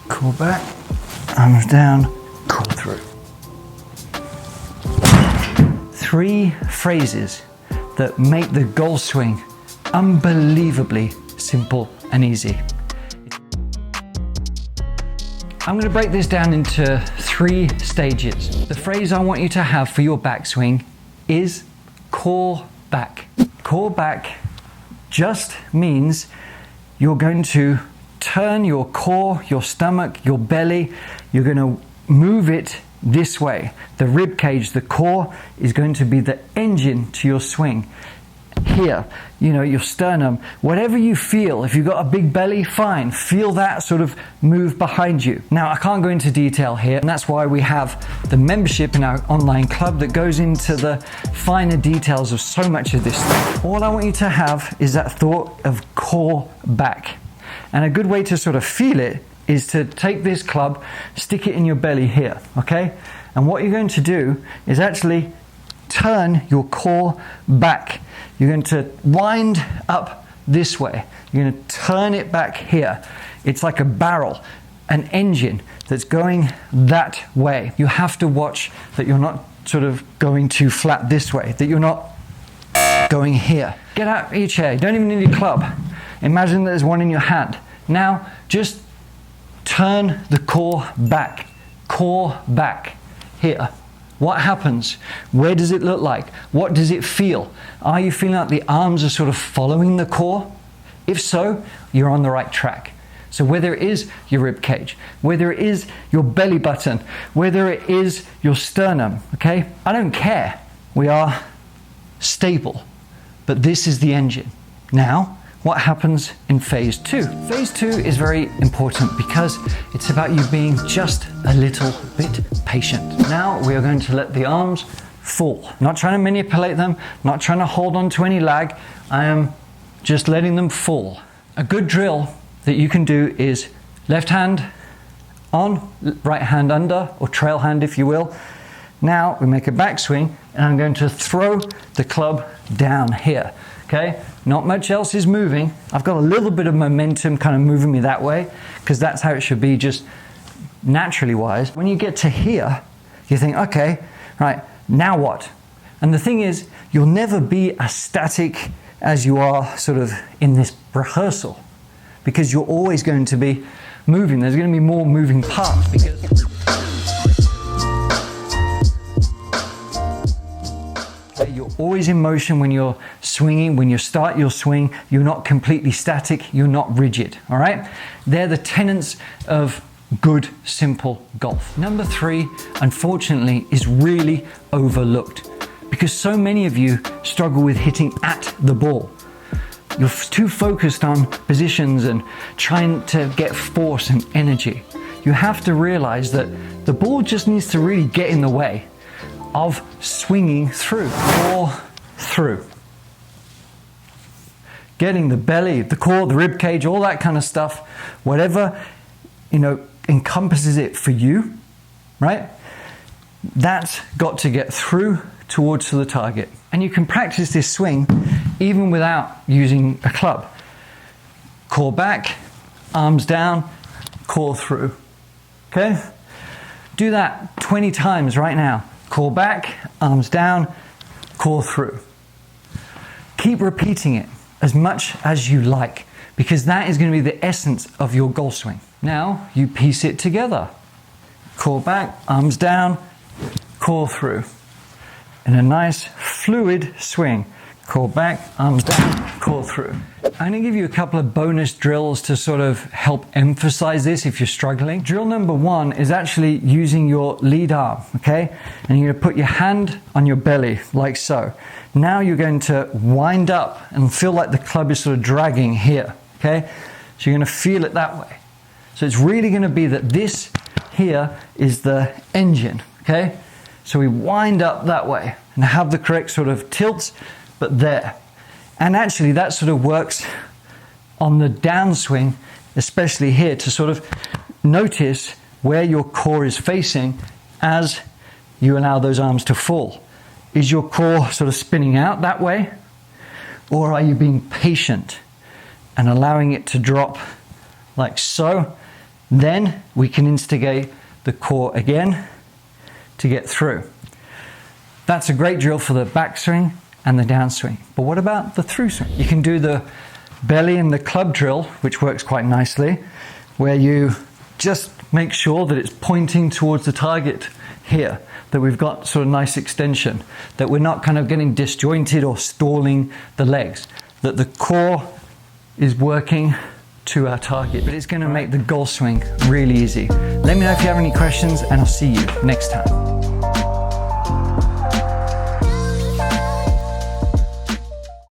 Core back, arms down, core through. 3 phrases that make the golf swing unbelievably simple and easy. I'm going to break this down into 3 stages. The phrase I want you to have for your backswing is core back. Core back just means you're going to turn your core, your stomach, your belly, you're going to move it this way. The rib cage, the core, is going to be the engine to your swing. Here, your sternum, whatever you feel, if you've got a big belly, fine, feel that sort of move behind you. Now, I can't go into detail here, and that's why we have the membership in our online club that goes into the finer details of so much of this stuff. All I want you to have is that thought of core back. And a good way to sort of feel it is to take this club, stick it in your belly here, okay? And what you're going to do is actually turn your core back. You're going to wind up this way. You're going to turn it back here. It's like a barrel, an engine that's going that way. You have to watch that you're not sort of going too flat this way, that you're not going here. Get out of your chair. You don't even need your club. Imagine there's one in your hand. Now, just turn the core back here. What happens? Where does it look like? What does it feel? Are you feeling like the arms are sort of following the core? If so, you're on the right track. So whether it is your rib cage, whether it is your belly button, whether it is your sternum, okay? I don't care. We are stable, but this is the engine. Now, what happens in phase 2? Phase 2 is very important because it's about you being just a little bit patient. Now we are going to let the arms fall. Not trying to manipulate them, not trying to hold on to any lag. I am just letting them fall. A good drill that you can do is left hand on, right hand under, or trail hand if you will. Now we make a backswing and I'm going to throw the club down here. Okay, not much else is moving. I've got a little bit of momentum kind of moving me that way because that's how it should be, just naturally wise. When you get to here, you think, okay, right, now what? And the thing is, you'll never be as static as you are sort of in this rehearsal because you're always going to be moving. There's going to be more moving parts because you're always in motion when you're swinging. When you start your swing, you're not completely static, you're not rigid, all right? They're the tenets of good, simple golf. Number 3, unfortunately, is really overlooked because so many of you struggle with hitting at the ball. You're too focused on positions and trying to get force and energy. You have to realize that the ball just needs to really get in the way of swinging through or through. Getting the belly, the core, the rib cage, all that kind of stuff, whatever, encompasses it for you, right? That's got to get through towards the target. And you can practice this swing even without using a club. Core back, arms down, core through. Okay? Do that 20 times right now. Core back, arms down, core through. Keep repeating it as much as you like because that is going to be the essence of your golf swing. Now you piece it together. Core back, arms down, core through. In a nice fluid swing. Core back, arms down, core through. I'm going to give you a couple of bonus drills to sort of help emphasize this if you're struggling. Drill number 1 is actually using your lead arm, okay? And you're going to put your hand on your belly like so. Now you're going to wind up and feel like the club is sort of dragging here, okay? So you're going to feel it that way. So it's really going to be that this here is the engine, okay? So we wind up that way and have the correct sort of tilt, but there. And actually that sort of works on the downswing, especially here, to sort of notice where your core is facing as you allow those arms to fall. Is your core sort of spinning out that way? Or are you being patient and allowing it to drop like so then we can instigate the core again to get through. That's a great drill for the backswing and the downswing. But what about the through swing? You can do the belly and the club drill, which works quite nicely, where you just make sure that it's pointing towards the target here, that we've got sort of nice extension, that we're not kind of getting disjointed or stalling the legs, that the core is working to our target. But it's going to make the golf swing really easy. Let me know if you have any questions, and I'll see you next time.